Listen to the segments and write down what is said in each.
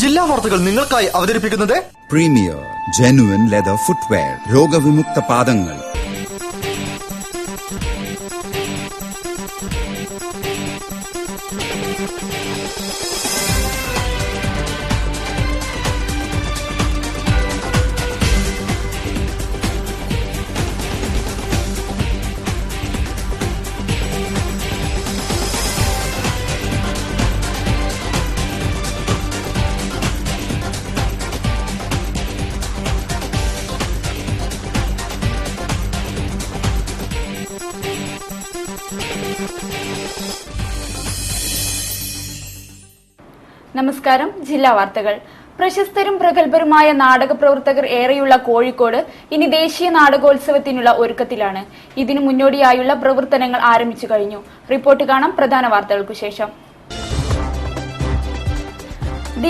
ജില്ലാ വാർത്തകൾ നിങ്ങൾക്കായി അവതരിപ്പിക്കുന്നത് പ്രീമിയർ ജെനുവിൻ ലെതർ ഫുട്വെയർ, രോഗവിമുക്ത പാദങ്ങൾ. നമസ്കാരം. ജില്ലാ വാർത്തകൾ. പ്രശസ്തരും പ്രഗത്ഭരുമായ നാടക പ്രവർത്തകർ ഏറെയുള്ള കോഴിക്കോട് ഇനി ദേശീയ നാടകോത്സവത്തിനുള്ള ഒരുക്കത്തിലാണ്. ഇതിനു മുന്നോടിയായുള്ള പ്രവർത്തനങ്ങൾ ആരംഭിച്ചു കഴിഞ്ഞു. റിപ്പോർട്ട് കാണാം പ്രധാന വാർത്തകൾക്കു ശേഷം.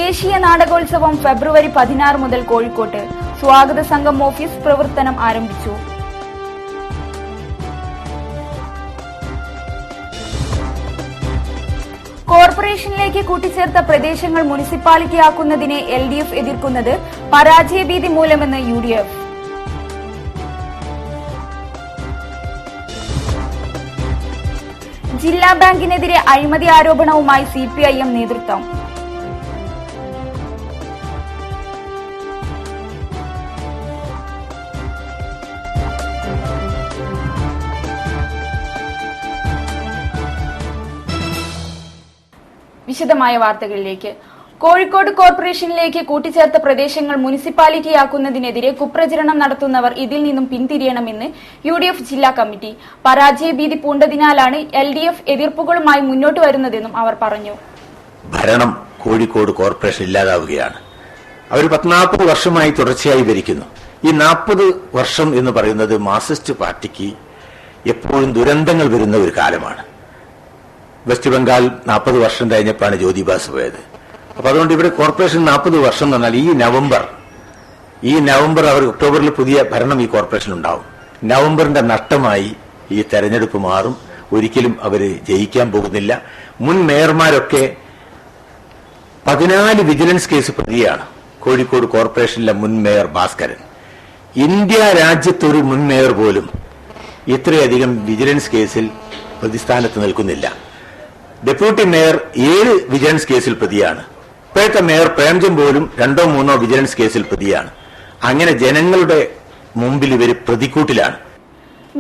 ദേശീയ നാടകോത്സവം ഫെബ്രുവരി 16 മുതൽ കോഴിക്കോട്ട്. സ്വാഗത സംഘം ഓഫീസ് പ്രവർത്തനം ആരംഭിച്ചു. കോർപ്പറേഷനിലേക്ക് കൂട്ടിച്ചേർത്ത പ്രദേശങ്ങൾ മുനിസിപ്പാലിറ്റിയാക്കുന്നതിനെ LDF എതിർക്കുന്നത് പരാജയഭീതി മൂലമെന്ന് UDF. ജില്ലാ ബാങ്കിനെതിരെ അഴിമതി ആരോപണവുമായി CPIM നേതൃത്വം. വിശദമായ വാർത്തകളിലേക്ക്. കോഴിക്കോട് കോർപ്പറേഷനിലേക്ക് കൂട്ടിച്ചേർത്ത പ്രദേശങ്ങൾ മുനിസിപ്പാലിറ്റിയാക്കുന്നതിനെതിരെ കുപ്രചരണം നടത്തുന്നവർ ഇതിൽ നിന്നും പിന്തിരിയണമെന്ന് UDF ജില്ലാ കമ്മിറ്റി. പരാജയഭീതി പൂണ്ടതിനാലാണ് LDF എതിർപ്പുകളുമായി മുന്നോട്ട് വരുന്നതെന്നും അവർ പറഞ്ഞു. ഭരണം കോഴിക്കോട് കോർപ്പറേഷൻ ഇല്ലാതാവുകയാണ്. അവർ 40 വർഷമായി തുടർച്ചയായി ഭരിക്കുന്നു. ഈ 40 വർഷം എന്ന് പറയുന്നത് മാർക്സിസ്റ്റ് പാർട്ടിക്ക് എപ്പോഴും ദുരന്തങ്ങൾ വരുന്ന ഒരു കാലമാണ്. വെസ്റ്റ് ബംഗാൾ 40 വർഷം കഴിഞ്ഞപ്പോഴാണ് ജ്യോതിബാസ് പോയത്. അപ്പൊ അതുകൊണ്ട് ഇവിടെ കോർപ്പറേഷൻ 40 വർഷം എന്ന് പറഞ്ഞാൽ ഈ നവംബർ അവർ ഒക്ടോബറിൽ പുതിയ ഭരണം ഈ കോർപ്പറേഷൻ ഉണ്ടാവും. നവംബറിന്റെ നഷ്ടമായി ഈ തെരഞ്ഞെടുപ്പ് മാറും. ഒരിക്കലും അവര് ജയിക്കാൻ പോകുന്നില്ല. മുൻ മേയർമാരൊക്കെ 14 വിജിലൻസ് കേസ് പ്രതിയാണ്. കോഴിക്കോട് കോർപ്പറേഷനിലെ മുൻ മേയർ ഭാസ്കരൻ. ഇന്ത്യ രാജ്യത്തൊരു മുൻ മേയർ പോലും ഇത്രയധികം വിജിലൻസ് കേസിൽ പ്രതിസ്ഥാനത്ത് നിൽക്കുന്നില്ല. ഡെപ്യൂട്ടി മേയർ 7 വിജിലൻസ് കേസിൽ പ്രതിയാണ്. ഇപ്പോഴത്തെ മേയർ പ്രേംചന്ദ് പോലും 2-3 വിജിലൻസ് കേസിൽ പ്രതിയാണ്. അങ്ങനെ ജനങ്ങളുടെ മുമ്പിൽ ഇവർ പ്രതിക്കൂട്ടിലാണ്.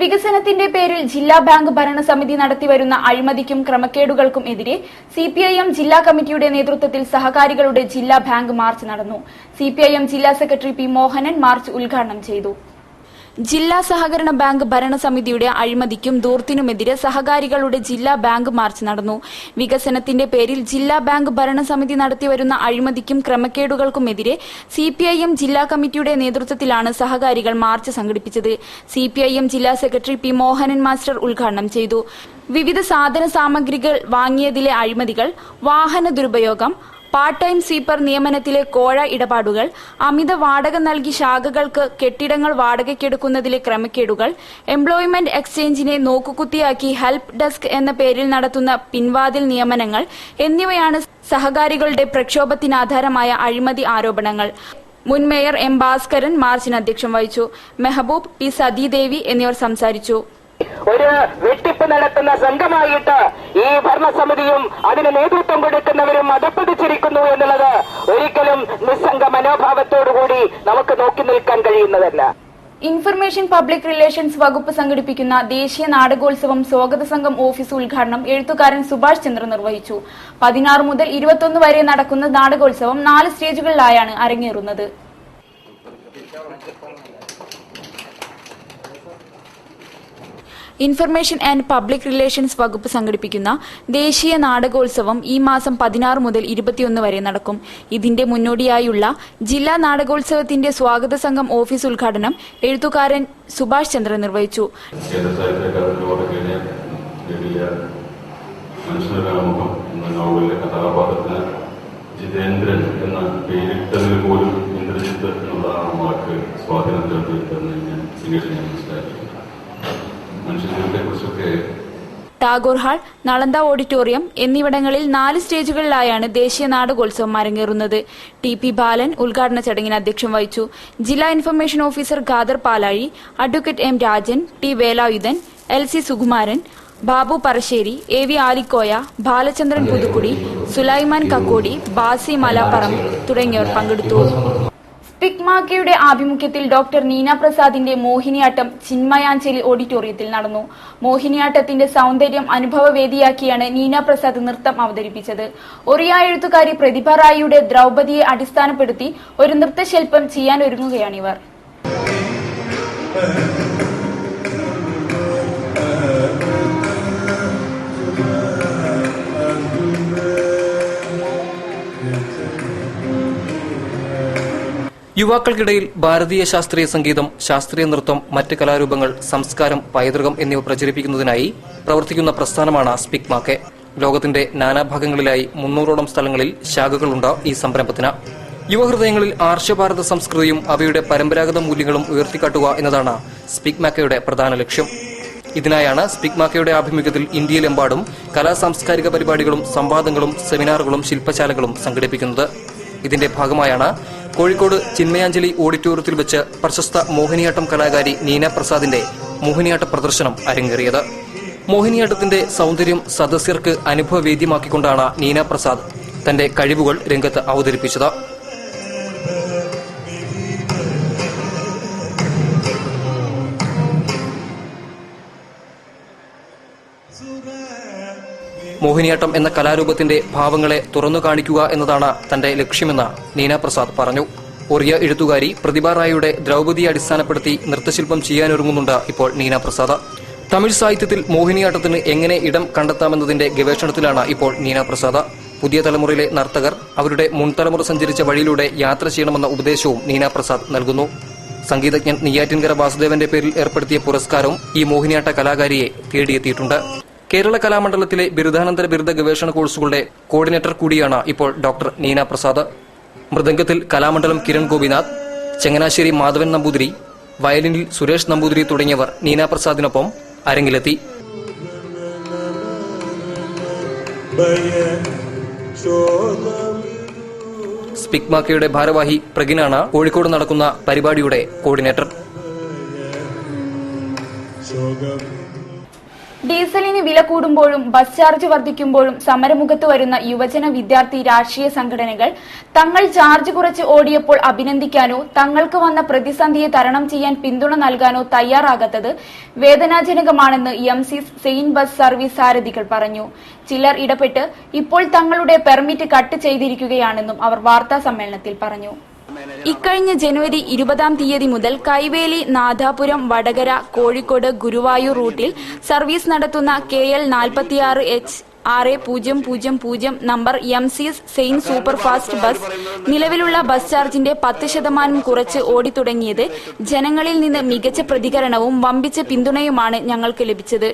വികസനത്തിന്റെ പേരിൽ ജില്ലാ ബാങ്ക് ഭരണസമിതി നടത്തിവരുന്ന അഴിമതിക്കും ക്രമക്കേടുകൾക്കും എതിരെ CPIM ജില്ലാ കമ്മിറ്റിയുടെ നേതൃത്വത്തിൽ സഹകാരികളുടെ ജില്ലാ ബാങ്ക് മാർച്ച് നടന്നു. CPIM ജില്ലാ സെക്രട്ടറി P. മോഹനൻ മാർച്ച് ഉദ്ഘാടനം ചെയ്തു. ജില്ലാ സഹകരണ ബാങ്ക് ഭരണസമിതിയുടെ അഴിമതിക്കും ധൂർത്തിനുമെതിരെ സഹകാരികളുടെ ജില്ലാ ബാങ്ക് മാർച്ച് നടന്നു. വികസനത്തിന്റെ പേരിൽ ജില്ലാ ബാങ്ക് ഭരണസമിതി നടത്തിവരുന്ന അഴിമതിക്കും ക്രമക്കേടുകൾക്കുമെതിരെ CPIM ജില്ലാ കമ്മിറ്റിയുടെ നേതൃത്വത്തിലാണ് സഹകാരികൾ മാർച്ച് സംഘടിപ്പിച്ചത്. CPIM ജില്ലാ സെക്രട്ടറി P. മോഹനൻ മാസ്റ്റർ ഉദ്ഘാടനം ചെയ്തു. വിവിധ സാധന സാമഗ്രികൾ വാങ്ങിയതിലെ അഴിമതികൾ, വാഹന ദുരുപയോഗം, പാർട്ട് ടൈം സ്വീപ്പർ നിയമനത്തിലെ കോഴ ഇടപാടുകൾ, അമിത വാടക നൽകി ശാഖകൾക്ക് കെട്ടിടങ്ങൾ വാടകയ്ക്കെടുക്കുന്നതിലെ ക്രമക്കേടുകൾ, എംപ്ലോയ്മെന്റ് എക്സ്ചേഞ്ചിനെ നോക്കുകുത്തിയാക്കി ഹെൽപ്പ് ഡെസ്ക് എന്ന പേരിൽ നടത്തുന്ന പിൻവാതിൽ നിയമനങ്ങൾ എന്നിവയാണ് സഹകാരികളുടെ പ്രക്ഷോഭത്തിനാധാരമായ അഴിമതി ആരോപണങ്ങൾ. മുൻ മേയർ M. ഭാസ്കരൻ മാർച്ചിന് അധ്യക്ഷം വഹിച്ചു. മെഹബൂബ്, P. സതീദേവി എന്നിവർ സംസാരിച്ചു. ഒരു വെട്ടിപ്പ് നടത്തുന്ന സംഘമായിട്ട് ഈ ഭരണസമിതിയും അതിന് നേതൃത്വം കൊടുക്കുന്നവരും അധപ്പതിച്ചിരിക്കുന്നു എന്നുള്ളത് ഒരിക്കലും നിസ്സംഗ മനോഭാവത്തോടുകൂടി നമുക്ക് നോക്കി നിൽക്കാൻ കഴിയുന്നതല്ല. ഇൻഫർമേഷൻ പബ്ലിക് റിലേഷൻസ് വകുപ്പ് സംഘടിപ്പിക്കുന്ന ദേശീയ നാടകോത്സവം സ്വാഗത സംഘം ഓഫീസ് ഉദ്ഘാടനം എഴുത്തുകാരൻ സുഭാഷ് ചന്ദ്ര നിർവഹിച്ചു. 16 മുതൽ 21 വരെ നടക്കുന്ന നാടകോത്സവം 4 സ്റ്റേജുകളിലായാണ് അരങ്ങേറുന്നത്. ഇൻഫർമേഷൻ ആൻഡ് പബ്ലിക് റിലേഷൻസ് വകുപ്പ് സംഘടിപ്പിക്കുന്ന ദേശീയ നാടകോത്സവം ഈ മാസം 16 മുതൽ 21 വരെ നടക്കും. ഇതിന്റെ മുന്നോടിയായുള്ള ജില്ലാ നാടകോത്സവത്തിന്റെ സ്വാഗത സംഘം ഓഫീസ് ഉദ്ഘാടനം എഴുത്തുകാരൻ സുഭാഷ് ചന്ദ്ര നിർവഹിച്ചു. ജിതേന്ദ്രൻ എന്ന പേരിട്ടതിൽ പോലും ഇന്ദ്രജിത്ത് എന്നുള്ള ആ വാക്ക് സ്വാധീനം ചെലുത്തി എന്ന് ഞാൻ മനസ്സിലാക്കി. ടാഗോർ ഹാൾ, നളന്ദ ഓഡിറ്റോറിയം എന്നിവിടങ്ങളിൽ 4 സ്റ്റേജുകളിലായാണ് ദേശീയ നാടകോത്സവം അരങ്ങേറുന്നത്. ടി.പി. ബാലൻ ഉദ്ഘാടന ചടങ്ങിന് അധ്യക്ഷം വഹിച്ചു. ജില്ലാ information officer Khader Palazhi, advocate M Rajan, T. Velayudhan, LC. Sukumaran, Babu Parassery, AV. Alikoya, Balachandran Puthukudi, Sulaiman Kakkodi, Basi Malappuram തുടങ്ങിയവർ പങ്കെടുത്തു. സ്പിക്മാക്കയുടെ ആഭിമുഖ്യത്തിൽ ഡോക്ടർ നീന പ്രസാദിന്റെ മോഹിനിയാട്ടം ചിന്മയാഞ്ജലി ഓഡിറ്റോറിയത്തിൽ നടന്നു. മോഹിനിയാട്ടത്തിന്റെ സൗന്ദര്യം അനുഭവവേദിയാക്കിയാണ് നീന പ്രസാദ് നൃത്തം അവതരിപ്പിച്ചത്. ഒറിയ എഴുത്തുകാരി പ്രതിഭ റായിയുടെ ദ്രൗപദിയെ അടിസ്ഥാനപ്പെടുത്തി ഒരു നൃത്തശില്പം ചെയ്യാനൊരുങ്ങുകയാണിവർ. യുവാക്കൾക്കിടയിൽ ഭാരതീയ ശാസ്ത്രീയ സംഗീതം, ശാസ്ത്രീയ നൃത്തം, മറ്റ് കലാരൂപങ്ങൾ, സംസ്കാരം, പൈതൃകം എന്നിവ പ്രചരിപ്പിക്കുന്നതിനായി പ്രവർത്തിക്കുന്ന പ്രസ്ഥാനമാണ് സ്പിക്മാക്കെ. ലോകത്തിന്റെ നാനാഭാഗങ്ങളിലായി 300ഓളം സ്ഥലങ്ങളിൽ ശാഖകളുണ്ട് ഈ സംരംഭത്തിന്. യുവഹൃദയങ്ങളിൽ ആർഷഭാരത സംസ്കൃതിയും അവയുടെ പരമ്പരാഗത മൂല്യങ്ങളും ഉയർത്തിക്കാട്ടുക എന്നതാണ് സ്പിക്മാക്കയുടെ പ്രധാന ലക്ഷ്യം. ഇതിനായാണ് സ്പിക്മാക്കയുടെ ആഭിമുഖ്യത്തിൽ ഇന്ത്യയിലെമ്പാടും കലാസാംസ്കാരിക പരിപാടികളും സംവാദങ്ങളും സെമിനാറുകളും ശില്പശാലകളും സംഘടിപ്പിക്കുന്നത്. ഇതിന്റെ ഭാഗമായാണ് കോഴിക്കോട് ചിന്മയാഞ്ജലി ഓഡിറ്റോറിയത്തിൽ വെച്ച് പ്രശസ്ത മോഹിനിയാട്ടം കലാകാരി നീന പ്രസാദിന്റെ മോഹിനിയാട്ട പ്രദർശനം അരങ്ങേറിയത്. മോഹിനിയാട്ടത്തിന്റെ സൗന്ദര്യം സദസ്യർക്ക് അനുഭവവേദ്യമാക്കിക്കൊണ്ടാണ് നീന പ്രസാദ് തന്റെ കഴിവുകൾ രംഗത്ത് അവതരിപ്പിച്ചത്. മോഹിനിയാട്ടം എന്ന കലാരൂപത്തിന്റെ ഭാവങ്ങളെ തുറന്നു കാണിക്കുക എന്നതാണ് തന്റെ ലക്ഷ്യമെന്ന് നീന പ്രസാദ് പറഞ്ഞു. ഒറിയ എഴുത്തുകാരി പ്രതിഭ റായിയുടെ ദ്രൗപദിയെ അടിസ്ഥാനപ്പെടുത്തി നൃത്തശില്പം ചെയ്യാനൊരുങ്ങുന്നുണ്ട് ഇപ്പോൾ നീന പ്രസാദ്. തമിഴ് സാഹിത്യത്തിൽ മോഹിനിയാട്ടത്തിന് എങ്ങനെ ഇടം കണ്ടെത്താമെന്നതിന്റെ ഗവേഷണത്തിലാണ് ഇപ്പോൾ നീന പ്രസാദ്. പുതിയ തലമുറയിലെ നർത്തകർ അവരുടെ മുൻതലമുറ സഞ്ചരിച്ച വഴിയിലൂടെ യാത്ര ചെയ്യണമെന്ന ഉപദേശവും നീന പ്രസാദ് നൽകുന്നു. സംഗീതജ്ഞൻ നെയ്യാറ്റിൻകര വാസുദേവന്റെ പേരിൽ ഏർപ്പെടുത്തിയ പുരസ്കാരവും ഈ മോഹിനിയാട്ട കലാകാരിയെ തേടിയെത്തിയിട്ടുണ്ട്. കേരള കലാമണ്ഡലത്തിലെ ബിരുദാനന്തര ബിരുദ ഗവേഷണ കോഴ്സുകളുടെ കോർഡിനേറ്റർ കൂടിയാണ് ഇപ്പോൾ ഡോക്ടർ നീന പ്രസാദ്. മൃദംഗത്തിൽ കലാമണ്ഡലം കിരൺ ഗോപിനാഥ്, ചങ്ങനാശ്ശേരി മാധവൻ നമ്പൂതിരി, വയലിനിൽ സുരേഷ് നമ്പൂതിരി തുടങ്ങിയവർ നീന പ്രസാദിനൊപ്പം അരങ്ങിലെത്തി. സ്പിക്മാക്കയുടെ ഭാരവാഹി പ്രഗിനാണ് കോഴിക്കോട് നടക്കുന്ന പരിപാടിയുടെ കോർഡിനേറ്റർ. ഡീസലിന് വില കൂടുമ്പോഴും ബസ് ചാർജ് വർദ്ധിക്കുമ്പോഴും സമരമുഖത്ത് വരുന്ന യുവജന, വിദ്യാർത്ഥി, രാഷ്ട്രീയ സംഘടനകൾ തങ്ങൾ ചാർജ് കുറച്ച് ഓടിയപ്പോൾ അഭിനന്ദിക്കാനോ തങ്ങൾക്ക് വന്ന പ്രതിസന്ധിയെ തരണം ചെയ്യാൻ പിന്തുണ നൽകാനോ തയ്യാറാകാത്തത് വേദനാജനകമാണെന്ന് എംസിസ് സെയിന്റ് ബസ് സർവീസ് സാരഥികൾ പറഞ്ഞു. ചിലർ ഇടപെട്ട് ഇപ്പോൾ തങ്ങളുടെ പെർമിറ്റ് കട്ട് ചെയ്തിരിക്കുകയാണെന്നും അവർ വാർത്താ സമ്മേളനത്തിൽ പറഞ്ഞു. ഇക്കഴിഞ്ഞ ജനുവരി 20-ാം തീയതി മുതൽ കൈവേലി, നാദാപുരം, വടകര, കോഴിക്കോട്, ഗുരുവായൂർ റൂട്ടിൽ സർവീസ് നടത്തുന്ന KL 46H 6000 number MCS saint super fast bus നിലവിലുള്ള ബസ് ചാർജിന്റെ 10% കുറച്ച് ഓടിത്തുടങ്ങിയത് ജനങ്ങളിൽ നിന്ന് മികച്ച പ്രതികരണവും വമ്പിച്ച പിന്തുണയുമാണ് ഞങ്ങൾക്ക് ലഭിച്ചത്.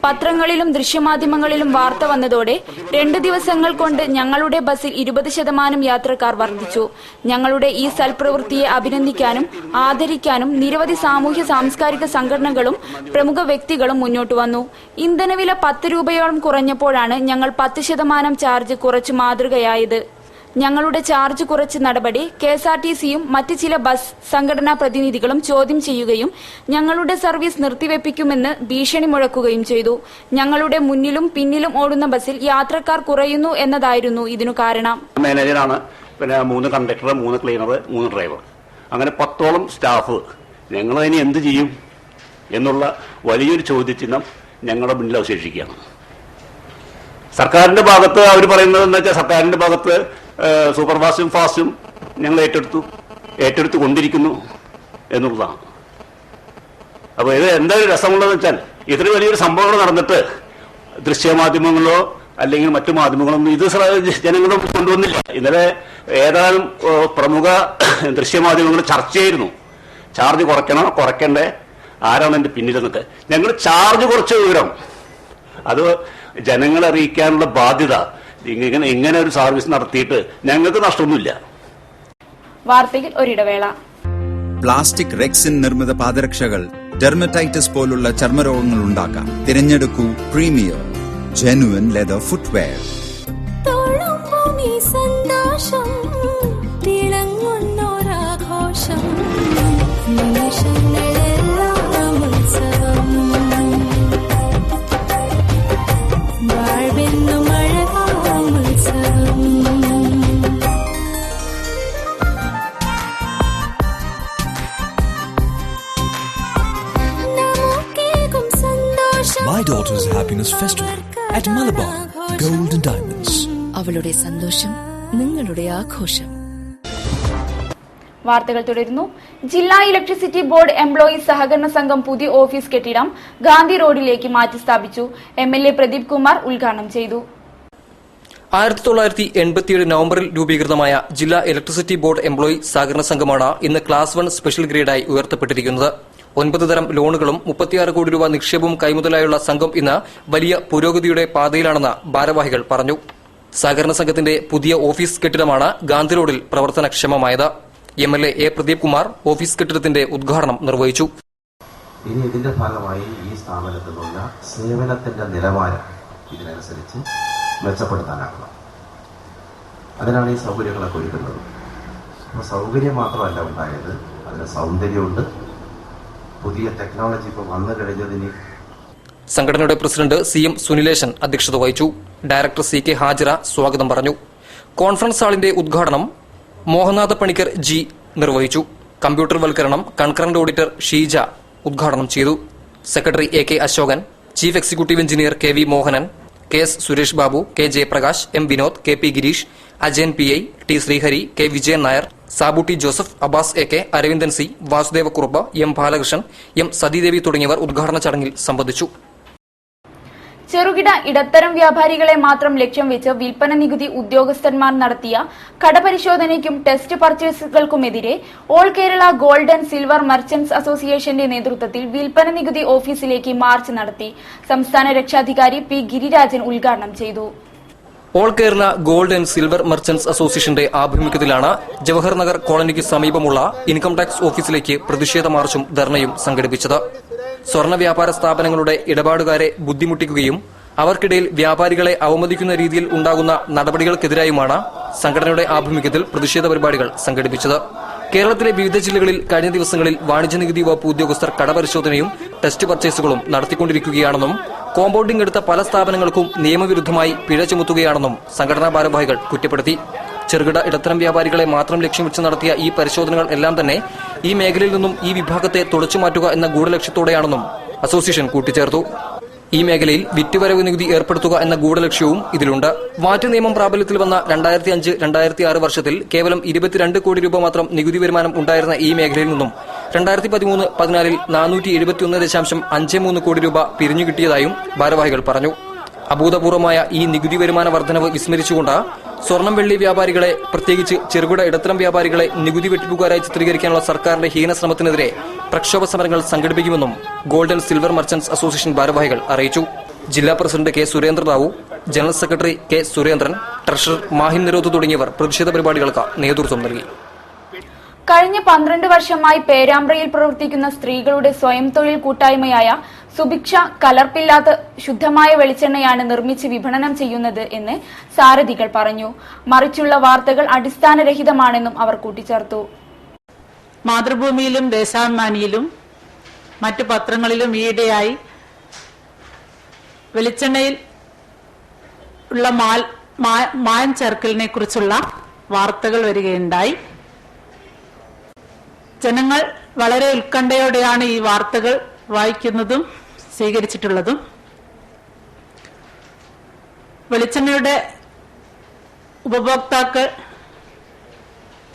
പത്രങ്ങളിലും ദൃശ്യമാധ്യമങ്ങളിലും വാർത്ത വന്നതോടെ 2 ദിവസങ്ങൾ കൊണ്ട് ഞങ്ങളുടെ ബസ്സിൽ 20% യാത്രക്കാർ വർദ്ധിച്ചു. ഞങ്ങളുടെ ഈ സൽപ്രവൃത്തിയെ അഭിനന്ദിക്കാനും ആദരിക്കാനും നിരവധി സാമൂഹ്യ സാംസ്കാരിക സംഘടനകളും പ്രമുഖ വ്യക്തികളും മുന്നോട്ട് വന്നു. ഇന്ധനവില 10 രൂപയോളം കുറഞ്ഞപ്പോഴാണ് ഞങ്ങൾ 10% ചാർജ് കുറച്ച് മാതൃകയായത്. ഞങ്ങളുടെ ചാർജ് കുറച്ച് നടപടി KSRTCയും മറ്റ് ചില ബസ് സംഘടനാ പ്രതിനിധികളും ചോദ്യം ചെയ്യുകയും ഞങ്ങളുടെ സർവീസ് നിർത്തിവെപ്പിക്കുമെന്ന് ഭീഷണി മുഴക്കുകയും ചെയ്തു. ഞങ്ങളുടെ മുന്നിലും പിന്നിലും ഓടുന്ന ബസ്സിൽ യാത്രക്കാർ കുറയുന്നു എന്നതായിരുന്നു ഇതിനു കാരണം. മാനേജറാണ്, പിന്നെ 3 കണ്ടക്ടർ, 3 ക്ലീനർ, 3 ഡ്രൈവർ, അങ്ങനെ 10ഓളം സ്റ്റാഫ്. ഞങ്ങൾ ഇനി എന്ത് ചെയ്യും എന്നുള്ള വലിയൊരു ചോദ്യചിഹ്നം ഞങ്ങളുടെ മുന്നിൽ അവശേഷിക്കുകയാണ്. സർക്കാരിന്റെ ഭാഗത്ത് അവർ പറയുന്നത് എന്താ വെച്ചാൽ, സർക്കാരിന്റെ ഭാഗത്ത് സൂപ്പർ ഫാസ്റ്റും ഞങ്ങൾ ഏറ്റെടുത്തു കൊണ്ടിരിക്കുന്നു എന്നുള്ളതാണ്. അപ്പോൾ ഇത് എന്തായാലും രസമുള്ളതെന്ന് വെച്ചാൽ, ഇത്ര വലിയൊരു സംഭവങ്ങൾ നടന്നിട്ട് ദൃശ്യമാധ്യമങ്ങളോ അല്ലെങ്കിൽ മറ്റു മാധ്യമങ്ങളൊന്നും ഇത് ജനങ്ങളും കൊണ്ടുവന്നില്ല. ഇന്നലെ ഏതാനും പ്രമുഖ ദൃശ്യമാധ്യമങ്ങൾ ചർച്ചയായിരുന്നു, ചാർജ് കുറയ്ക്കണ്ടേ, ആരാണ് എൻ്റെ പിന്നിലെന്നൊക്കെ. ഞങ്ങൾ ചാർജ് കുറച്ച വിവരം അത് ജനങ്ങളെ അറിയിക്കാനുള്ള ബാധ്യത, ഇങ്ങനെ ഒരു സർവീസ് നടത്തിയിട്ട് ഞങ്ങൾക്ക് നഷ്ടമൊന്നുമില്ല. വാർത്തയിൽ ഒരിടവേള. പ്ലാസ്റ്റിക് റെക്സിൻ നിർമ്മിത പാദരക്ഷകൾ ഡെർമറ്റൈറ്റിസ് പോലുള്ള ചർമ്മരോഗങ്ങൾ ഉണ്ടാക്കാം. തിരഞ്ഞെടുക്കൂ premier. Genuine leather footwear. My daughter's happiness festival at Malabar Gold and Diamonds. അവളുടെ സന്തോഷം നിങ്ങളുടെ ആഘോഷം. വാർത്തകൾ തുടരുന്നു. ജില്ലാ ഇലക്ട്രിസിറ്റി ബോർഡ് എംപ്ലോയീസ് സഹകരണ സംഘം പുതിയ ഓഫീസ് കെട്ടിടം ഗാന്ധി റോഡിലേക്ക് മാറ്റി സ്ഥാപിച്ചു. MLA പ്രദീപ് കുമാർ ഉദ്ഘാടനം ചെയ്തു. 1987 നവംബറിൽ രൂപീകൃതമായ ജില്ലാ ഇലക്ട്രിസിറ്റി ബോർഡ് എംപ്ലോയി സഹകരണ സംഘമാണ് ഇന്ന് ക്ലാസ് 1 സ്പെഷ്യൽ ഗ്രേഡായി ഉയർത്തപ്പെട്ടിരിക്കുന്നത്. 9 തരം ലോണുകളും 36 കോടി രൂപ നിക്ഷേപവും കൈമുതലായുള്ള സംഘം ഇന്ന് വലിയ പുരോഗതിയുടെ പാതയിലാണെന്ന് ഭാരവാഹികൾ പറഞ്ഞു. സഹകരണ സംഘത്തിന്റെ പുതിയ ഓഫീസ് കെട്ടിടമാണ് ഗാന്ധി റോഡിൽ പ്രവർത്തനക്ഷമമായത്. MLA പ്രദീപ് കുമാർ ഓഫീസ് കെട്ടിടത്തിന്റെ ഉദ്ഘാടനം നിർവഹിച്ചു. ഇനി ഇതിന്റെ ഭാഗമായി ഈ സ്ഥാപനത്തിലുള്ള സേവനത്തിന്റെ നിലവാരം ഇതിനനുസരിച്ച് മെച്ചപ്പെടുത്താനാകണം. അതിനാണ് ഈ സൗകര്യങ്ങളൊക്കെ ഒരുക്കുന്നത്. അപ്പോൾ സൗകര്യം മാത്രമല്ല ഉണ്ടായത്, അതിന് സൗന്ദര്യമുണ്ട്. പുതിയ ടെക്നോളജി ഇപ്പോൾ വന്നു കഴിഞ്ഞതിന് സംഘടനയുടെ പ്രസിഡന്റ് CM സുനിലേശൻ അധ്യക്ഷത വഹിച്ചു. ഡയറക്ടർ CK ഹാജിറ സ്വാഗതം പറഞ്ഞു. കോൺഫറൻസ് ഹാളിന്റെ ഉദ്ഘാടനം മോഹനാഥ പണിക്കർ G നിർവഹിച്ചു. കമ്പ്യൂട്ടർ വൽക്കരണം കൺകറന്റ് ഓഡിറ്റർ ഷീജ ഉദ്ഘാടനം ചെയ്തു. Secretary AK Ashokan, chief executive engineer KV Mohanan, KS Suresh Babu, K Jayaprakash, M Vinod, KP Gireesh, Ajayan PI, T Sreehari, K Vijayan Nair, Sabu T Joseph, Abbas AK, Aravindan C, Vasudeva Kurup, M Balakrishnan, M Sathidevi തുടങ്ങിയവർ ഉദ്ഘാടന ചടങ്ങിൽ സംബന്ധിച്ചു. ചെറുകിട ഇടത്തരം വ്യാപാരികളെ മാത്രം ലക്ഷ്യം വെച്ച് വിൽപ്പന നികുതി ഉദ്യോഗസ്ഥന്മാർ നടത്തിയ കടപരിശോധനയ്ക്കും ടെസ്റ്റ് പർച്ചേസുകൾക്കുമെതിരെ all Kerala gold and silver merchants അസോസിയേഷന്റെ നേതൃത്വത്തിൽ വിൽപ്പന നികുതി ഓഫീസിലേക്ക് മാർച്ച് നടത്തി. സംസ്ഥാന രക്ഷാധികാരി P ഗിരിരാജൻ ഉദ്ഘാടനം ചെയ്തു. All Kerala gold and silver merchants അസോസിയേഷന്റെ ആഭിമുഖ്യത്തിലാണ് ജവഹർ നഗർ കോളനിക്ക് സമീപമുള്ള ഇൻകം ടാക്സ് ഓഫീസിലേക്ക് പ്രതിഷേധ മാർച്ചും ധർണയും സംഘടിപ്പിച്ചത്. സ്വർണ്ണ വ്യാപാര സ്ഥാപനങ്ങളുടെ ഇടപാടുകാരെ ബുദ്ധിമുട്ടിക്കുകയും അവർക്കിടയിൽ വ്യാപാരികളെ അവമതിക്കുന്ന രീതിയിൽ ഉണ്ടാകുന്ന നടപടികൾക്കെതിരായുമാണ് സംഘടനയുടെ ആഭിമുഖ്യത്തിൽ പ്രതിഷേധ പരിപാടികൾ സംഘടിപ്പിച്ചത്. കേരളത്തിലെ വിവിധ ജില്ലകളിൽ കഴിഞ്ഞ ദിവസങ്ങളിൽ വാണിജ്യ നികുതി വകുപ്പ് ഉദ്യോഗസ്ഥർ കടപരിശോധനയും ടെസ്റ്റ് പർച്ചേസുകളും നടത്തിക്കൊണ്ടിരിക്കുകയാണെന്നും കോമ്പൌണ്ടിംഗ് എടുത്ത പല സ്ഥാപനങ്ങൾക്കും നിയമവിരുദ്ധമായി പിഴ ചുമത്തുകയാണെന്നും സംഘടനാ ഭാരവാഹികൾ കുറ്റപ്പെടുത്തി. ചെറുകിട ഇടത്തരം വ്യാപാരികളെ മാത്രം ലക്ഷ്യം വെച്ച് നടത്തിയ ഈ പരിശോധനകൾ എല്ലാം തന്നെ ഈ മേഖലയിൽ നിന്നും ഈ വിഭാഗത്തെ തുടച്ചുമാറ്റുക എന്ന ഗൂഢലക്ഷ്യത്തോടെയാണെന്നും അസോസിയേഷൻ കൂട്ടിച്ചേർത്തു. ഈ മേഖലയിൽ വിറ്റുവരവ് നികുതി ഏർപ്പെടുത്തുക എന്ന ഗൂഢലക്ഷ്യവും ഇതിലുണ്ട്. വാറ്റ് നിയമം പ്രാബല്യത്തിൽ വന്ന 2005-2006 വർഷത്തിൽ കേവലം 22 കോടി രൂപ മാത്രം നികുതി വരുമാനം ഉണ്ടായിരുന്ന ഈ മേഖലയിൽ നിന്നും 2013-14 421.53 കോടി രൂപ പിരിഞ്ഞുകിട്ടിയതായും ഭാരവാഹികൾ പറഞ്ഞു. അഭൂതപൂർവമായ ഈ നികുതി വരുമാന വർധനവ് വിസ്മരിച്ചുകൊണ്ട് സ്വർണം വെള്ളി വ്യാപാരികളെ, പ്രത്യേകിച്ച് ചെറുകിട ഇടത്തരം വ്യാപാരികളെ നികുതി വെട്ടിപ്പുകാരായി ചിത്രീകരിക്കാനുള്ള സർക്കാരിന്റെ ഹീനശ്രമത്തിനെതിരെ പ്രക്ഷോഭ സമരങ്ങൾ സംഘടിപ്പിക്കുമെന്നും gold and silver merchants association ഭാരവാഹികൾ അറിയിച്ചു. ജില്ലാ president K Surendrarao, general secretary K Surendran, treasurer Mahin Nirodh തുടങ്ങിയവർ പ്രതിഷേധ പരിപാടികൾക്ക് നേതൃത്വം നൽകി. കഴിഞ്ഞ 12 വർഷമായി പേരാമ്പ്രയിൽ പ്രവർത്തിക്കുന്ന സ്ത്രീകളുടെ സ്വയം തൊഴിൽ കൂട്ടായ്മയായ സുഭിക്ഷ കലർപ്പില്ലാത്ത ശുദ്ധമായ വെളിച്ചെണ്ണയാണ് നിർമ്മിച്ച് വിപണനം ചെയ്യുന്നത് എന്ന് സാരഥികൾ പറഞ്ഞു. മറിച്ചുള്ള വാർത്തകൾ അടിസ്ഥാനരഹിതമാണെന്നും അവർ കൂട്ടിച്ചേർത്തു. മാതൃഭൂമിയിലും ദേശാഭിമാനിയിലും മറ്റു പത്രങ്ങളിലും ഈയിടെയായി വെളിച്ചെണ്ണയിൽ ഉള്ള മായം ചേർക്കലിനെ കുറിച്ചുള്ള വാർത്തകൾ വരികയുണ്ടായി. ജനങ്ങൾ വളരെ ഉത്കണ്ഠയോടെയാണ് ഈ വാർത്തകൾ വായിക്കുന്നതും സ്വീകരിച്ചിട്ടുള്ളതും. വെളിച്ചെണ്ണയുടെ ഉപഭോക്താക്കൾ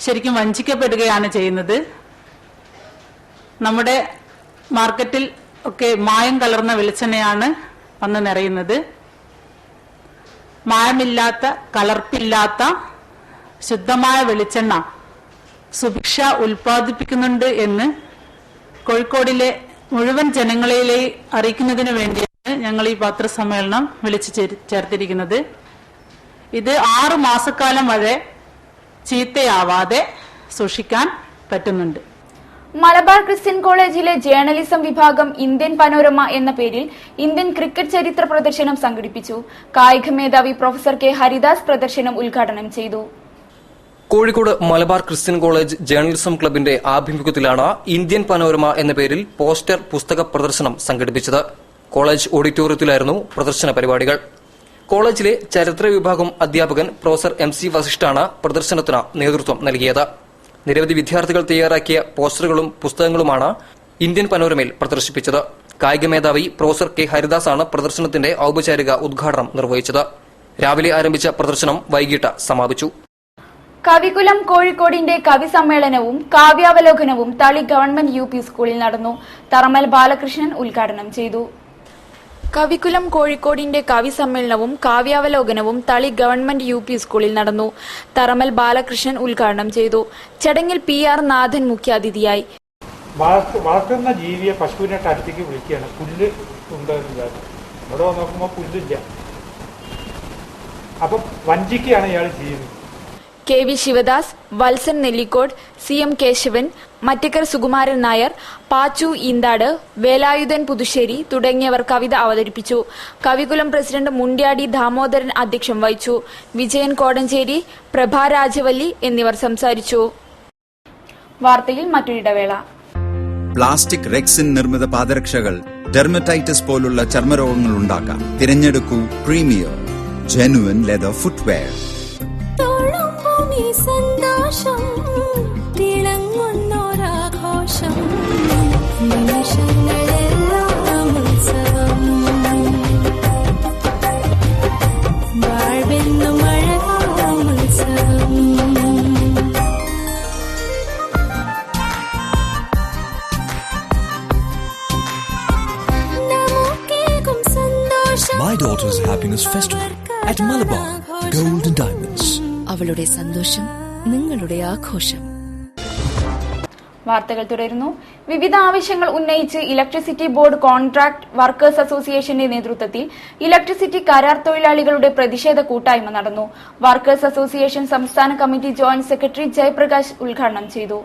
ശരിക്കും വഞ്ചിക്കപ്പെടുകയാണ് ചെയ്യുന്നത്. നമ്മുടെ മാർക്കറ്റിൽ ഒക്കെ മായം കലർന്ന വെളിച്ചെണ്ണയാണ് വന്ന് നിറയുന്നത്. മായമില്ലാത്ത, കലർപ്പില്ലാത്ത ശുദ്ധമായ വെളിച്ചെണ്ണ സുഭിക്ഷ ഉൽപ്പാദിപ്പിക്കുന്നുണ്ട് എന്ന് കോഴിക്കോടിലെ മുഴുവൻ ജനങ്ങളെ അറിയിക്കുന്നതിന് വേണ്ടിയാണ് ഞങ്ങൾ ഈ പത്രസമ്മേളനം വിളിച്ചു ചേർത്തിരിക്കുന്നത്. ഇത് 6 മാസക്കാലം വരെ ചീത്തയാവാതെ സൂക്ഷിക്കാൻ പറ്റുന്നുണ്ട്. മലബാർ ക്രിസ്ത്യൻ കോളേജിലെ ജേർണലിസം വിഭാഗം ഇന്ത്യൻ പനോരമ എന്ന പേരിൽ ഇന്ത്യൻ ക്രിക്കറ്റ് ചരിത്ര പ്രദർശനം സംഘടിപ്പിച്ചു. കായിക മേധാവി പ്രൊഫസർ കെ ഹരിദാസ് പ്രദർശനം ഉദ്ഘാടനം ചെയ്തു. Kozhikode Malabar Christian college journalism ക്ലബിന്റെ ആഭിമുഖ്യത്തിലാണ് ഇന്ത്യൻ പനോരമ എന്ന പേരിൽ പോസ്റ്റർ പുസ്തക പ്രദർശനം സംഘടിപ്പിച്ചത്. കോളേജ് ഓഡിറ്റോറിയത്തിലായിരുന്നു പ്രദർശന പരിപാടികൾ. കോളേജിലെ ചരിത്ര വിഭാഗം അധ്യാപകൻ പ്രൊഫസർ MC വസിഷ്ഠാണ് പ്രദർശനത്തിന് നേതൃത്വം നൽകിയത്. നിരവധി വിദ്യാർത്ഥികൾ തയ്യാറാക്കിയ പോസ്റ്ററുകളും പുസ്തകങ്ങളുമാണ് ഇന്ത്യൻ പനോരമയിൽ പ്രദർശിപ്പിച്ചത്. കായിക മേധാവി പ്രൊഫസർ കെ ഹരിദാസാണ് പ്രദർശനത്തിന്റെ ഔപചാരിക ഉദ്ഘാടനം നിർവഹിച്ചത്. രാവിലെ ആരംഭിച്ച പ്രദർശനം വൈകിട്ട് സമാപിച്ചു. കവികുലം കോഴിക്കോടിന്റെ കവി സമ്മേളനവും കാവ്യാവലോകനവും തളി ഗവൺമെന്റ് UP സ്കൂളിൽ നടന്നു. തറമൽ ബാലകൃഷ്ണൻ ഉദ്ഘാടനം ചെയ്തു. കവികുലം കോഴിക്കോടിന്റെ കവി സമ്മേളനവും കാവ്യാവലോകനവും തളി ഗവൺമെന്റ് UP സ്കൂളിൽ നടന്നു. തറമൽ ബാലകൃഷ്ണൻ ഉദ്ഘാടനം ചെയ്തു. ചടങ്ങിൽ PR നാഥൻ മുഖ്യാതിഥിയായി. വളർത്തുന്ന ജീവിയെ പശുവിനായിട്ട് അടുത്തേക്ക് വിളിക്കുകയാണ്. പുല്ല് ഉണ്ടാകുന്നില്ല. ഇവിടെ നോക്കുമ്പോൾ പുല്ലില്ല. അപ്പൊ വഞ്ചിക്കുകയാണ് ഇയാൾ ചെയ്യുന്നത്. KV ശിവദാസ്, വത്സൻ നെല്ലിക്കോട്, CM കേശവൻ, മറ്റക്കർ സുകുമാരൻ നായർ, പാച്ചു ഈന്താട്, വേലായുധൻ പുതുശ്ശേരി തുടങ്ങിയവർ കവിത അവതരിപ്പിച്ചു. കവികുലം പ്രസിഡന്റ് മുണ്ട്യാടി ദാമോദരൻ അധ്യക്ഷം വഹിച്ചു. വിജയൻ കോടഞ്ചേരി, പ്രഭ രാജവല്ലി എന്നിവർ സംസാരിച്ചു. വാർത്തയിൽ മറ്റൊരിടവേള. പ്ലാസ്റ്റിക് റെക്സിൻ നിർമ്മിത പാദരക്ഷകൾ ഡെർമറ്റൈറ്റിസ് പോലുള്ള ചർമ്മരോഗങ്ങൾ ഉണ്ടാക്കാം. തിരഞ്ഞെടുക്കൂ പ്രീമിയർ ജെനുവൻ ലെതർ ഫുട്വെയർ. സന്തോഷം തിളങ്ങുന്നൊരാഘോഷം നിമിഷങ്ങളെല്ലാം ഉത്സവം വാഴ്വെന്നും അഴകാം ഉത്സവം. നമുക്കേകും സന്തോഷം. My daughter's happiness festival at Malabar Gold and Diamonds. അവളുടെ സന്തോഷം നിങ്ങളുടെ ആഘോഷം. വാർത്തകൾ തുടരുന്നു. വിവിധ ആവശ്യങ്ങൾ ഉന്നയിച്ച് ഇലക്ട്രിസിറ്റി ബോർഡ് കോൺട്രാക്ട് വർക്കേഴ്സ് അസോസിയേഷന്റെ നേതൃത്വത്തിൽ ഇലക്ട്രിസിറ്റി കരാർ തൊഴിലാളികളുടെ പ്രതിഷേധ കൂട്ടായ്മ നടന്നു. വർക്കേഴ്സ് അസോസിയേഷൻ സംസ്ഥാന കമ്മിറ്റി ജോയിന്റ് സെക്രട്ടറി ജയപ്രകാശ് ഉദ്ഘാടനം ചെയ്തു.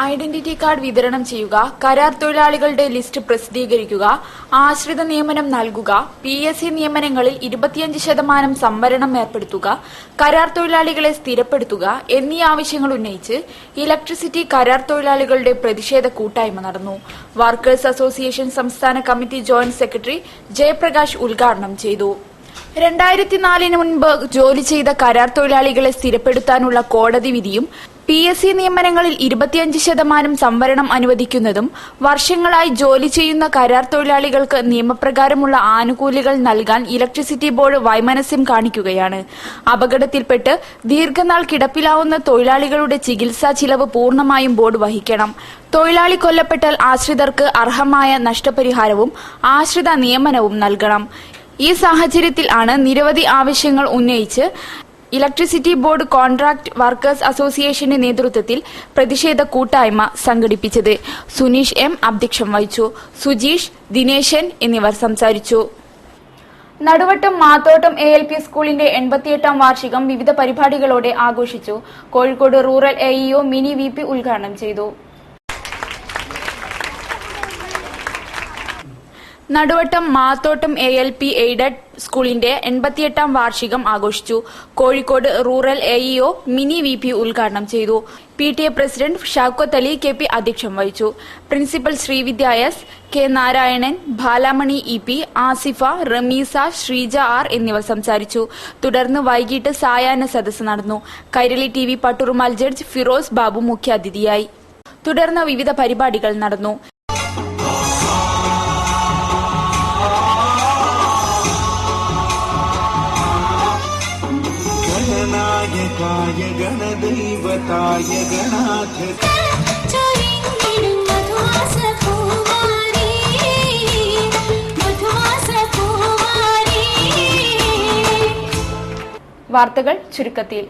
ഐഡന്റിറ്റി കാർഡ് വിതരണം ചെയ്യുക, കരാർ തൊഴിലാളികളുടെ ലിസ്റ്റ് പ്രസിദ്ധീകരിക്കുക, ആശ്രിത നിയമനം നൽകുക, PSC നിയമനങ്ങളിൽ 25% സംവരണം ഏർപ്പെടുത്തുക, കരാർ തൊഴിലാളികളെ സ്ഥിരപ്പെടുത്തുക എന്നീ ആവശ്യങ്ങൾ ഉന്നയിച്ച് ഇലക്ട്രിസിറ്റി കരാർ തൊഴിലാളികളുടെ പ്രതിഷേധ കൂട്ടായ്മ നടന്നു. വർക്കേഴ്സ് അസോസിയേഷൻ സംസ്ഥാന കമ്മിറ്റി ജോയിന്റ് സെക്രട്ടറി ജയപ്രകാശ് ഉദ്ഘാടനം ചെയ്തു. 2004 മുൻപ് ജോലി ചെയ്ത കരാർ തൊഴിലാളികളെ സ്ഥിരപ്പെടുത്താനുള്ള കോടതി വിധിയും PSC നിയമനങ്ങളിൽ 25% സംവരണം അനുവദിക്കുന്നതും വർഷങ്ങളായി ജോലി ചെയ്യുന്ന കരാർ തൊഴിലാളികൾക്ക് നിയമപ്രകാരമുള്ള ആനുകൂല്യങ്ങൾ നൽകാൻ ഇലക്ട്രിസിറ്റി ബോർഡ് വൈമനസ്യം കാണിക്കുകയാണ്. അപകടത്തിൽപ്പെട്ട് ദീർഘനാൾ കിടപ്പിലാവുന്ന തൊഴിലാളികളുടെ ചികിത്സാ ചിലവ് പൂർണ്ണമായും ബോർഡ് വഹിക്കണം. തൊഴിലാളി കൊല്ലപ്പെട്ടാൽ ആശ്രിതർക്ക് അർഹമായ നഷ്ടപരിഹാരവും ആശ്രിത നിയമനവും നൽകണം. ഈ സാഹചര്യത്തിൽ ആണ് നിരവധി ആവശ്യങ്ങൾ ഉന്നയിച്ച് ഇലക്ട്രിസിറ്റി ബോർഡ് കോൺട്രാക്ട് വർക്കേഴ്സ് അസോസിയേഷന്റെ നേതൃത്വത്തിൽ പ്രതിഷേധ കൂട്ടായ്മ സംഘടിപ്പിച്ചത്. സുനീഷ് M അധ്യക്ഷം വഹിച്ചു. സുജീഷ്, ദിനേശൻ എന്നിവർ സംസാരിച്ചു. നടുവട്ടം മാത്തോട്ടം ALP സ്കൂളിന്റെ 88ാം വാർഷികം വിവിധ പരിപാടികളോടെ ആഘോഷിച്ചു. Kozhikode rural AEO Mini VP ഉദ്ഘാടനം ചെയ്തു. നടുവട്ടം മാത്തോട്ടം ALP എയ്ഡഡ് സ്കൂളിന്റെ 88ാം വാർഷികം ആഘോഷിച്ചു. Kozhikode rural AEO Mini VP ഉദ്ഘാടനം ചെയ്തു. PTA president Shoukath Ali KP അധ്യക്ഷം വഹിച്ചു. Principal Srividya S, K Narayanan, Balamani EP, Asifa, Rameesa, Sreeja R എന്നിവർ സംസാരിച്ചു. തുടർന്ന് വൈകിട്ട് സായാഹ്ന സദസ്സ് നടന്നു. കൈരളി TV പട്ടുറുമാൽ ജഡ്ജ് ഫിറോസ് ബാബു മുഖ്യാതിഥിയായി. തുടർന്ന് വിവിധ പരിപാടികൾ നടന്നു. ഗണദൈവതായ ഗണാധ വാർത്തകൾ ചുരുക്കത്തിൽ.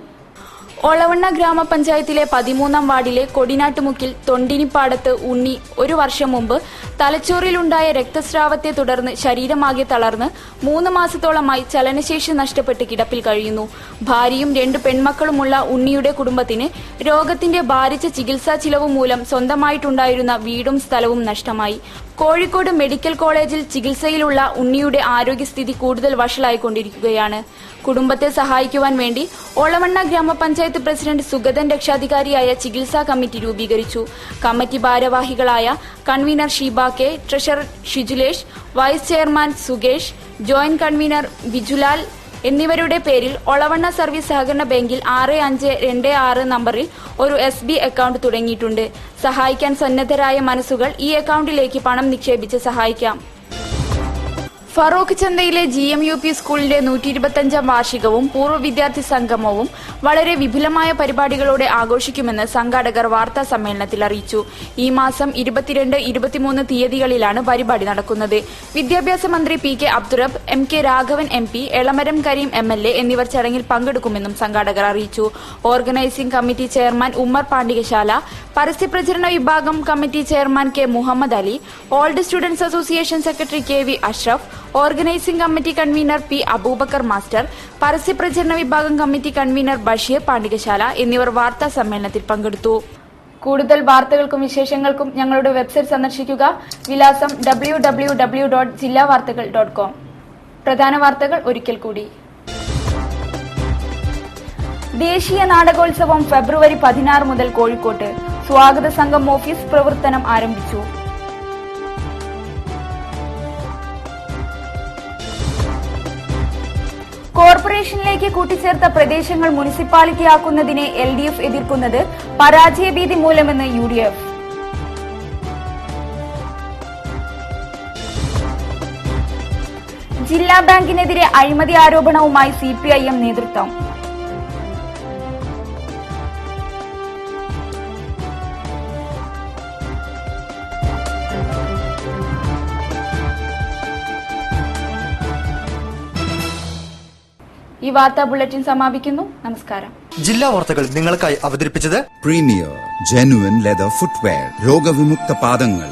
ഒളവണ്ണ ഗ്രാമപഞ്ചായത്തിലെ 13-ാം വാർഡിലെ കൊടിനാട്ടുമുക്കിൽ തൊണ്ടിനിപ്പാടത്ത് ഉണ്ണി 1 വർഷം മുമ്പ് തലച്ചോറിലുണ്ടായ രക്തസ്രാവത്തെ തുടർന്ന് ശരീരമാകെ തളർന്ന് 3 മാസത്തോളമായി ചലനശേഷി നഷ്ടപ്പെട്ട് കിടപ്പിൽ കഴിയുന്നു. ഭാര്യയും 2 പെൺമക്കളുമുള്ള ഉണ്ണിയുടെ കുടുംബത്തിന് രോഗത്തിന്റെ ഭാരിച്ച ചികിത്സാ ചിലവ് മൂലം സ്വന്തമായിട്ടുണ്ടായിരുന്ന വീടും സ്ഥലവും നഷ്ടമായി. കോഴിക്കോട് മെഡിക്കൽ കോളേജിൽ ചികിത്സയിലുള്ള ഉണ്ണിയുടെ ആരോഗ്യസ്ഥിതി കൂടുതൽ വഷളായിക്കൊണ്ടിരിക്കുകയാണ്. കുടുംബത്തെ സഹായിക്കുവാൻ വേണ്ടി ഒളവണ്ണ ഗ്രാമപഞ്ചായത്ത് പ്രസിഡന്റ് സുഗതൻ രക്ഷാധികാരിയായ ചികിത്സാ കമ്മിറ്റി രൂപീകരിച്ചു. കമ്മിറ്റി ഭാരവാഹികളായ convener Sheeba K, treasurer Shijulesh, vice chairman Sukesh, joint convener Bijulal എന്നിവരുടെ പേരിൽ ഒളവണ്ണ സർവീസ് സഹകരണ ബാങ്കിൽ 6526 നമ്പറിൽ ഒരു SB അക്കൗണ്ട് തുടങ്ങിയിട്ടുണ്ട്. സഹായിക്കാൻ സന്നദ്ധരായ മനസ്സുകൾ ഈ അക്കൗണ്ടിലേക്ക് പണം നിക്ഷേപിച്ച് സഹായിക്കാം. ഫറൂഖ് ചന്തയിലെ GMUP സ്കൂളിന്റെ 125-ാം വാർഷികവും പൂർവ്വ വിദ്യാർത്ഥി സംഗമവും വളരെ വിപുലമായ പരിപാടികളോടെ ആഘോഷിക്കുമെന്ന് സംഘാടകർ വാർത്താ സമ്മേളനത്തിൽ അറിയിച്ചു. ഈ മാസം 22, 23 തീയതികളിലാണ് പരിപാടി നടക്കുന്നത്. വിദ്യാഭ്യാസ മന്ത്രി PK Abdurabb, MK Raghavan MP, Elamaram Kareem MLA എന്നിവർ ചടങ്ങിൽ പങ്കെടുക്കുമെന്നും സംഘാടകർ അറിയിച്ചു. Organising committee chairman Ummer Pandikasala, പരസ്യപ്രചരണ വിഭാഗം committee chairman K Muhammad Ali, old students association secretary KV Ashraf, organising committee convener P Aboobacker master, പരസ്യപ്രചരണ വിഭാഗം കമ്മിറ്റി കൺവീനർ ബഷീർ പാണ്ടികശാല എന്നിവർ വാർത്താ സമ്മേളനത്തിൽ പങ്കെടുത്തു. കൂടുതൽ വാർത്തകൾക്കും വിശേഷങ്ങൾക്കും ഞങ്ങളുടെ വെബ്സൈറ്റ് സന്ദർശിക്കുക. വിലാസം www.jillavartakal.com. പ്രധാന വാർത്തകൾ ഒരിക്കൽ കൂടി. ദേശീയ നാടകോത്സവം ഫെബ്രുവരി 16 മുതൽ കോഴിക്കോട്ട്. സ്വാഗത സംഘം ഓഫീസ് പ്രവർത്തനം ആരംഭിച്ചു. കോർപ്പറേഷനിലേക്ക് കൂട്ടിച്ചേർത്ത പ്രദേശങ്ങൾ മുനിസിപ്പാലിറ്റിയാക്കുന്നതിനെ LDF എതിർക്കുന്നത് പരാജയഭീതി മൂലമെന്ന് UDF. ജില്ലാ ബാങ്കിനെതിരെ അഴിമതി ആരോപണവുമായി CPIM നേതൃത്വം. ഈ വാർത്താ ബുള്ളറ്റിൻ സമാപിക്കുന്നു. നമസ്കാരം. ജില്ലാ വാർത്തകൾ നിങ്ങൾക്കായി അവതരിപ്പിച്ചത് പ്രീമിയർ ജെനുവൻ ലെതർ ഫുട്വെയർ, രോഗവിമുക്ത പാദങ്ങൾ.